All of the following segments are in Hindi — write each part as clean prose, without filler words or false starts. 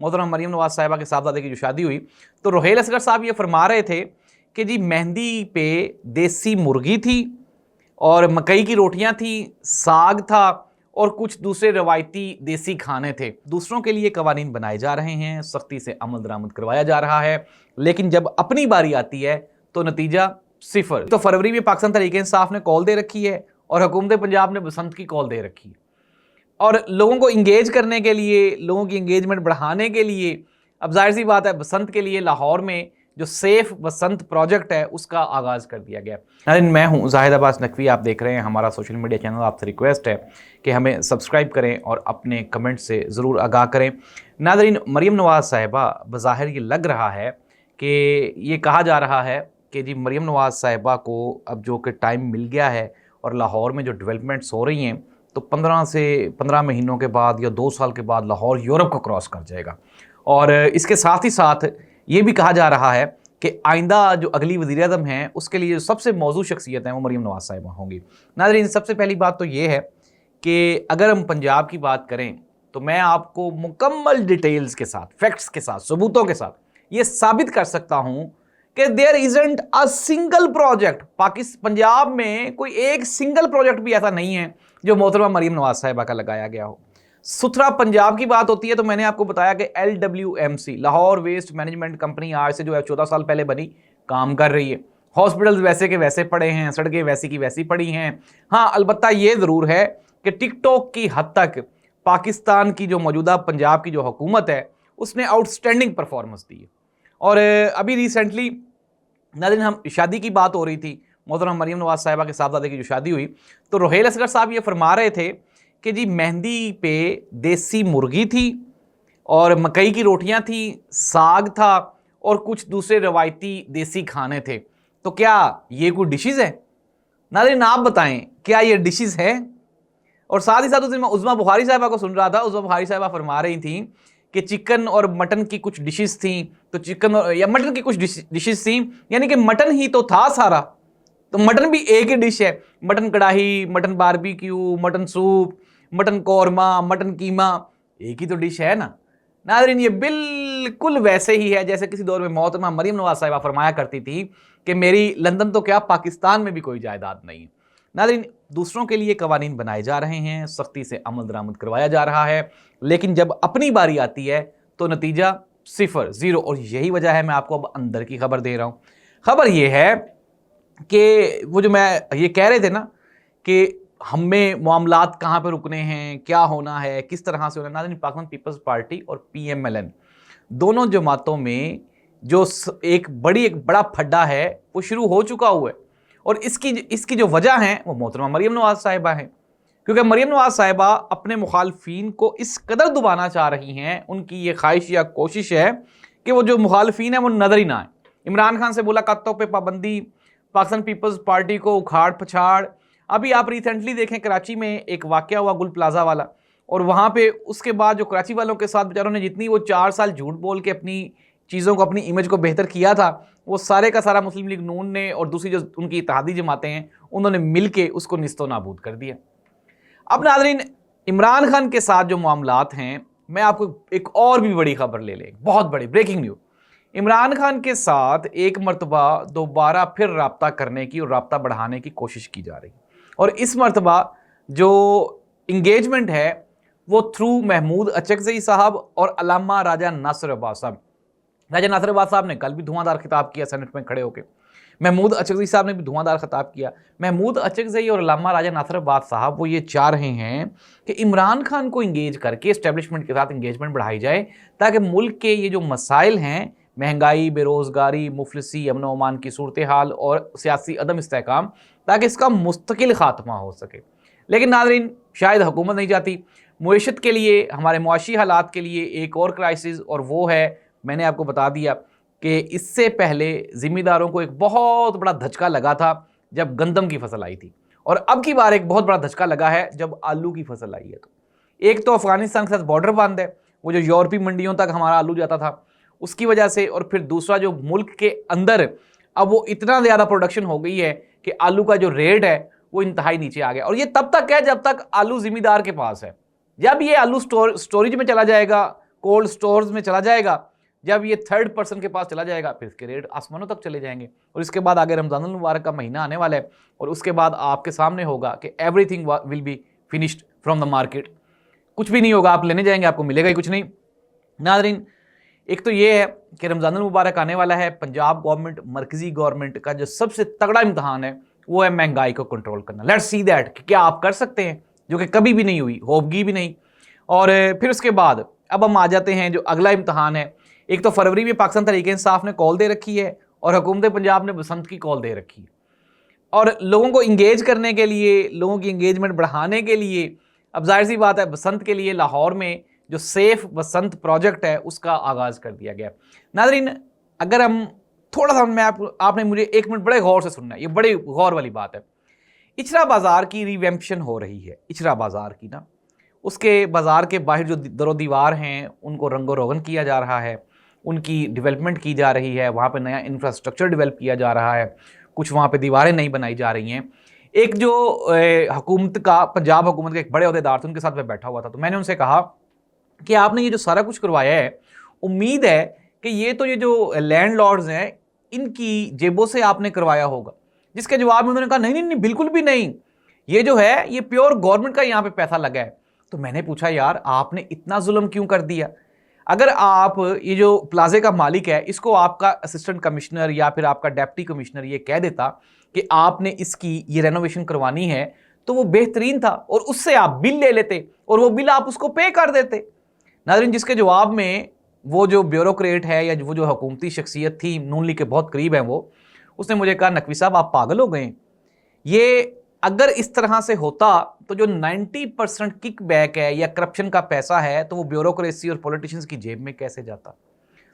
मोहतरम मरीम नवाज साहिबा के साहबजादे की जो शादी हुई, तो रुहेल असगर साहब ये फरमा रहे थे कि जी मेहंदी पे देसी मुर्गी थी और मकई की रोटियां थी, साग था और कुछ दूसरे रवायती देसी खाने थे। दूसरों के लिए कवानीन बनाए जा रहे हैं, सख्ती से अमल दरामद करवाया जा रहा है, लेकिन जब अपनी बारी आती है तो नतीजा सिफर। तो फरवरी में पाकिस्तान तहरीक इंसाफ ने कॉल दे रखी है और हुकूमत पंजाब ने बसंत की कॉल दे रखी है, और लोगों को इंगेज करने के लिए, लोगों की इंगेजमेंट बढ़ाने के लिए अब जाहिर सी बात है बसंत के लिए लाहौर में जो सेफ बसंत प्रोजेक्ट है उसका आगाज़ कर दिया गया। नाज़रीन, मैं हूं जाहिद अब्बास नकवी, आप देख रहे हैं हमारा सोशल मीडिया चैनल। आपसे रिक्वेस्ट है कि हमें सब्सक्राइब करें और अपने कमेंट से ज़रूर आगाह करें। नाज़रीन, मरीम नवाज़ साहिबा बज़ाहिर ये लग रहा है कि ये कहा जा रहा है कि जी मरीम नवाज़ साहिबा को अब जो कि टाइम मिल गया है और लाहौर में जो डेवलपमेंट्स हो रही हैं तो 15 महीनों के बाद या 2 साल के बाद लाहौर यूरोप को क्रॉस कर जाएगा। और इसके साथ ही साथ ये भी कहा जा रहा है कि आइंदा जो अगली वज़ीर-ए-आज़म हैं उसके लिए जो सबसे मौजू शख्सियत हैं वो मरीम नवाज़ साहिबा होंगी। नाज़रीन, सबसे पहली बात तो ये है कि अगर हम पंजाब की बात करें तो मैं आपको मुकम्मल डिटेल्स के साथ, फैक्ट्स के साथ, सबूतों के साथ ये साबित कर सकता हूँ कि there isn't a single project, Punjab में कोई एक सिंगल प्रोजेक्ट भी ऐसा नहीं है जो मोहतरमा मरीम नवाज साहिबा का लगाया गया हो। सुथरा पंजाब की बात होती है तो मैंने आपको बताया कि LWMC, Lahore waste management company, आज से जो है 14 साल पहले बनी, काम कर रही है। हॉस्पिटल्स वैसे के वैसे पड़े हैं, सड़कें वैसी की वैसी पड़ी हैं। हाँ, अलबत्ता ये ज़रूर है कि टिकटॉक की हद तक पाकिस्तान की जो मौजूदा पंजाब की जो हुकूमत है उसने आउटस्टैंडिंग परफॉर्मेंस दी है। और अभी रिसेंटली नाज़रीन हम शादी की बात हो रही थी, मोहतरम मरीम नवाज साहिबा के साहबजादे की जो शादी हुई, तो रुहेल असगर साहब ये फरमा रहे थे कि जी मेहंदी पे देसी मुर्गी थी और मकई की रोटियां थी, साग था और कुछ दूसरे रवायती देसी खाने थे। तो क्या ये कोई डिशेज है? नाज़रीन, आप बताएं क्या ये डिशेज हैं? और साथ ही साथ उस दिन मैं उज़मा बुखारी साहिबा को सुन रहा था। उज़मा बुखारी साहिबा फरमा रही थी कि चिकन और मटन की कुछ डिशेस थी, तो चिकन या मटन की कुछ डिशेस थी, यानी कि मटन ही तो था सारा। तो मटन भी एक ही डिश है, mutton kadhai, mutton barbecue, mutton soup, mutton korma, mutton keema, एक ही तो डिश है ना। नाज़रीन, ये बिल्कुल वैसे ही है जैसे किसी दौर में मोहतरमा मरीम नवाज साहिबा फरमाया करती थी कि मेरी लंदन तो क्या पाकिस्तान में भी कोई जायदाद नहीं है। नाज़रीन, दूसरों के लिए कवानीन बनाए जा रहे हैं, सख्ती से अमल दरामद करवाया जा रहा है, लेकिन जब अपनी बारी आती है तो नतीजा सिफर, ज़ीरो। और यही वजह है मैं आपको अब अंदर की खबर दे रहा हूँ। खबर यह है कि वो जो मैं ये कह रहे थे ना कि हमें मामलात कहाँ पे रुकने हैं, क्या होना है, किस तरह से होना है। पाकिस्तान पीपल्स पार्टी और PMLN दोनों जमातों में जो एक बड़ा फड्डा है वो शुरू हो चुका हुआ है, और इसकी जो वजह है वो मोहतरमा मरीम नवाज साहिबा है। क्योंकि मरीम नवाज साहिबा अपने मुखालफीन को इस कदर दबाना चाह रही हैं, उनकी ये ख्वाहिश या कोशिश है कि वो जो मुखालफीन है वो नजर ही ना आए। इमरान खान से मुलाकातों पर पाबंदी, पाकिस्तान पीपल्स पार्टी को उखाड़ पछाड़। अभी आप रिसेंटली देखें कराची में एक वाकया हुआ गुल प्लाजा वाला, और वहाँ पे उसके बाद जो कराची वालों के साथ बेचारों ने जितनी वो 4 साल झूठ बोल के अपनी चीज़ों को, अपनी इमेज को बेहतर किया था, वो सारे का सारा मुस्लिम लीग नून ने और दूसरी जो उनकी इत्तेहादी जमातें हैं उन्होंने मिल के उसको निस्तो नाबूद कर दिया। अब नाज़रीन, इमरान खान के साथ जो मामलात हैं, मैं आपको एक और भी बड़ी खबर ले लें, बहुत बड़ी ब्रेकिंग न्यूज़। इमरान खान के साथ एक मरतबा दोबारा फिर राब्ता करने की और राब्ता बढ़ाने की कोशिश की जा रही, और इस मरतबा जो इंगेजमेंट है वो थ्रू महमूद अचकज़ई साहब और अल्लामा राजा नासिर अब्बास साहब। राजा नासिर अब्बास साहब ने कल भी धुआंधार खिताब किया सेनेट में खड़े होकर, महमूद अचकज़ई साहब ने भी धुआंधार खिताब किया। महमूद अचकज़ई और अल्लामा राजा नासिर अब्बास साहब वो ये चाह रहे हैं कि इमरान खान को इंगेज करके इस्टेब्लिशमेंट के साथ इंगेजमेंट बढ़ाई जाए, ताकि मुल्क के ये जो मसाइल हैं, महंगाई, बेरोज़गारी, मुफलिसी, अमन व अमान की सूरत हाल और सियासी अदम इस्तेहकाम, ताकि इसका मुस्तकिल खात्मा हो सके। लेकिन नाज़रीन, शायद हुकूमत नहीं चाहती। मुईशत के लिए, हमारे मुआशी हालात के लिए एक और क्राइसिस, और वो है, मैंने आपको बता दिया कि इससे पहले ज़िम्मेदारों को एक बहुत बड़ा धचका लगा था जब गंदम की फसल आई थी, और अब की बार एक बहुत बड़ा धचका लगा है जब आलू की फसल आई है। तो एक तो अफ़गानिस्तान के साथ बॉर्डर बंद है, वो जो यूरोपीय मंडियों तक हमारा आलू जाता था उसकी वजह से, और फिर दूसरा जो मुल्क के अंदर अब वो इतना ज़्यादा प्रोडक्शन हो गई है कि आलू का जो रेट है वो इंतहाई नीचे आ गया। और ये तब तक है जब तक आलू ज़िम्मेदार के पास है। जब ये आलू स्टोरेज में चला जाएगा, कोल्ड स्टोर्स में चला जाएगा, जब ये थर्ड पर्सन के पास चला जाएगा फिर इसके रेट आसमानों तक चले जाएंगे। और इसके बाद आगे रमज़ान मुबारक का महीना आने वाला है और उसके बाद आपके सामने होगा कि everything will be finished from the market. कुछ भी नहीं होगा, आप लेने जाएंगे आपको मिलेगा ही कुछ नहीं। नाज़रीन, एक तो ये है कि रमज़ान मुबारक आने वाला है। पंजाब गवर्नमेंट, मरकजी गवर्नमेंट का जो सबसे तगड़ा इम्तहान है वो है महंगाई को कंट्रोल करना। लेट्स सी दैट कि क्या आप कर सकते हैं, जो कि कभी भी नहीं हुई, होगी भी नहीं। और फिर उसके बाद अब हम आ जाते हैं जो अगला इम्तहान है। एक तो फरवरी में पाकिस्तान तहरीक-ए-इंसाफ ने कॉल दे रखी है और हुकूमत पंजाब ने बसंत की कॉल दे रखी है। और लोगों को इंगेज करने के लिए, लोगों की इंगेजमेंट बढ़ाने के लिए, अब जाहिर सी बात है बसंत के लिए लाहौर में जो सेफ बसंत प्रोजेक्ट है उसका आगाज़ कर दिया गया। नाज़रीन, अगर हम थोड़ा सा, मैं आपने मुझे 1 मिनट बड़े गौर से सुनना है, ये बड़े गौर वाली बात है। इचरा बाज़ार की रिवैम्पशन हो रही है, इचरा बाज़ार की ना, उसके बाज़ार के बाहर जो दरो दीवार हैं उनको रंगो रोगन किया जा रहा है, उनकी डेवलपमेंट की जा रही है, वहाँ पे नया इंफ्रास्ट्रक्चर डेवलप किया जा रहा है, कुछ वहाँ पे दीवारें नई बनाई जा रही हैं। एक जो हुकूमत का, पंजाब हुकूमत के एक बड़े ओहदेदार थे, उनके साथ मैं बैठा हुआ था, तो मैंने उनसे कहा कि आपने ये जो सारा कुछ करवाया है, उम्मीद है कि ये जो लैंडलॉर्ड्स हैं इनकी जेबों से आपने करवाया होगा। जिसके जवाब में उन्होंने कहा नहीं नहीं नहीं, बिल्कुल भी नहीं, ये जो है ये प्योर गवर्नमेंट का यहाँ पे पैसा लगा है। तो मैंने पूछा यार आपने इतना जुल्म क्यों कर दिया? अगर आप ये जो प्लाजे का मालिक है इसको आपका असिस्टेंट कमिश्नर या फिर आपका डेप्टी कमिश्नर ये कह देता कि आपने इसकी ये रेनोवेशन करवानी है तो वो बेहतरीन था और उससे आप बिल ले लेते और वो बिल आप उसको पे कर देते। नाज़रीन, जिसके जवाब में वो जो ब्यूरोक्रेट है या वो जो हुकूमती शख्सियत थी, नून लीग के बहुत करीब हैं वो, उसने मुझे कहा नकवी साहब आप पागल हो गए, ये अगर इस तरह से होता तो जो 90% किक बैक है या करप्शन का पैसा है तो वो ब्यूरोक्रेसी और पॉलिटिशियंस की जेब में कैसे जाता।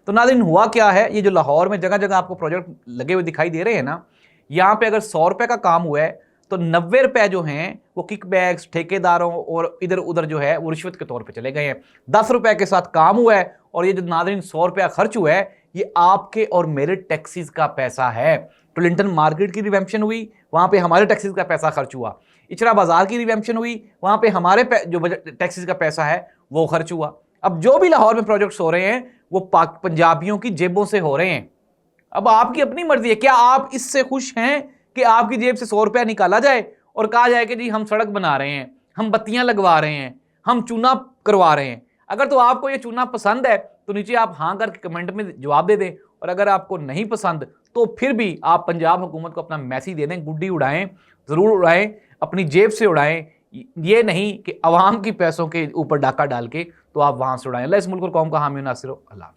तो नाज़रीन, हुआ क्या है, ये जो लाहौर में जगह जगह आपको प्रोजेक्ट लगे हुए दिखाई दे रहे हैं ना, यहाँ पे अगर 100 रुपये का काम हुआ है तो 90 रुपये जो हैं वो किक बैक्स, ठेकेदारों और इधर उधर जो है वो रिश्वत के तौर पे चले गए हैं। 10 रुपये के साथ काम हुआ है और ये जो नाज़रीन 100 रुपया खर्च हुआ है ये आपके और मेरे टैक्सीज का पैसा है। टोलिंटन मार्केट की रिवैम्पशन हुई, वहाँ पे हमारे टैक्सीज का पैसा खर्च हुआ। इचरा बाजार की रिवैम्पशन हुई, वहाँ पे हमारे जो टैक्सीज का पैसा है वो खर्च हुआ। अब जो भी लाहौर में प्रोजेक्ट्स हो रहे हैं वो पंजाबियों की जेबों से हो रहे हैं। अब आपकी अपनी मर्जी है, क्या आप इससे खुश हैं कि आपकी जेब से 100 रुपया निकाला जाए और कहा जाए कि जी हम सड़क बना रहे हैं, हम बत्तियां लगवा रहे हैं, हम चूना करवा रहे हैं? अगर तो आपको ये चूना पसंद है तो नीचे आप हाँ करके कमेंट में जवाब दे दें, और अगर आपको नहीं पसंद तो फिर भी आप पंजाब हुकूमत को अपना मैसेज दे दें, गुड्डी उड़ाएं, ज़रूर उड़ाएं, अपनी जेब से उड़ाएं, ये नहीं कि अवाम की पैसों के ऊपर डाका डाल के तो आप वहाँ से उड़ाएं। अल्लाह इस मुल्क और कौम का हामी नासिर हो। अल्लाह।